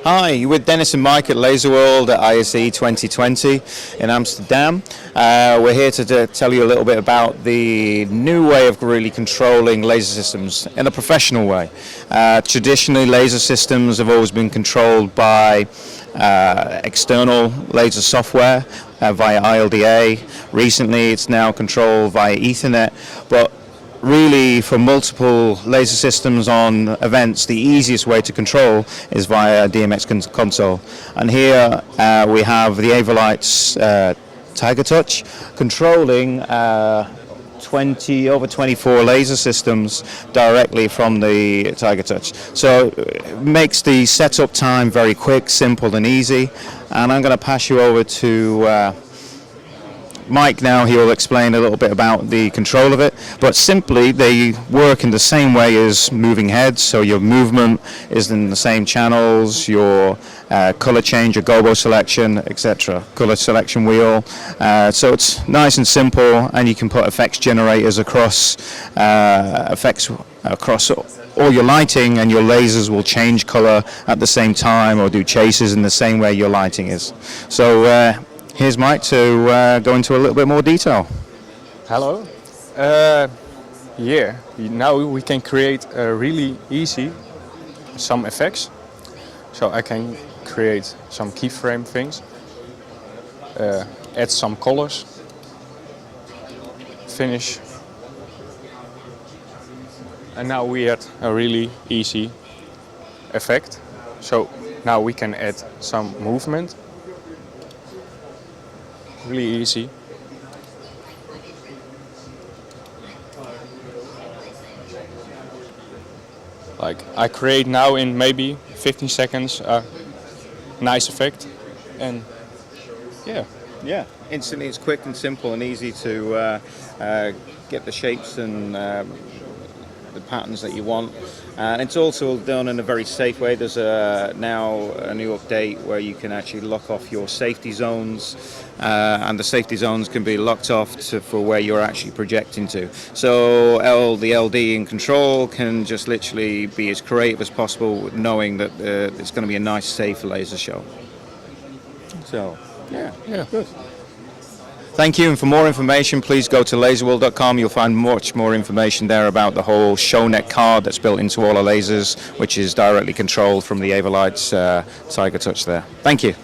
Hi, you're with Dennis and Mike at Laser World at ISE 2020 in Amsterdam. We're here to tell you a little bit about the new way of really controlling laser systems in a professional way. Traditionally, laser systems have always been controlled by external laser software via ILDA. Recently, it's now controlled via Ethernet, but really, for multiple laser systems on events, the easiest way to control is via DMX console. And here we have the Avolites Tiger Touch controlling over 24 laser systems directly from the Tiger Touch. So it makes the setup time very quick, simple and easy. And I'm going to pass you over to Mike now. He will explain a little bit about the control of it, but simply they work in the same way as moving heads, so your movement is in the same channels, your color change, your gobo selection, etc., color selection wheel. So it's nice and simple, and you can put effects generators across all your lighting, and your lasers will change color at the same time or do chases in the same way your lighting is. So here's Mike to go into a little bit more detail. Hello. Now we can create really easy some effects. So I can create some keyframe things, add some colors, finish. And now we had a really easy effect. So now we can add some movement. Really easy. Like I create now in maybe 15 seconds a nice effect, and Yeah, instantly it's quick and simple and easy to get the shapes and the patterns that you want. And it's also done in a very safe way. There's now a new update where you can actually lock off your safety zones, and the safety zones can be locked off for where you're actually projecting to. So the LD in control can just literally be as creative as possible, knowing that it's going to be a nice, safe laser show. So, yeah, good. Thank you, and for more information, please go to laserworld.com. You'll find much more information there about the whole ShowNet card that's built into all our lasers, which is directly controlled from the Avolites Tiger Touch there. Thank you.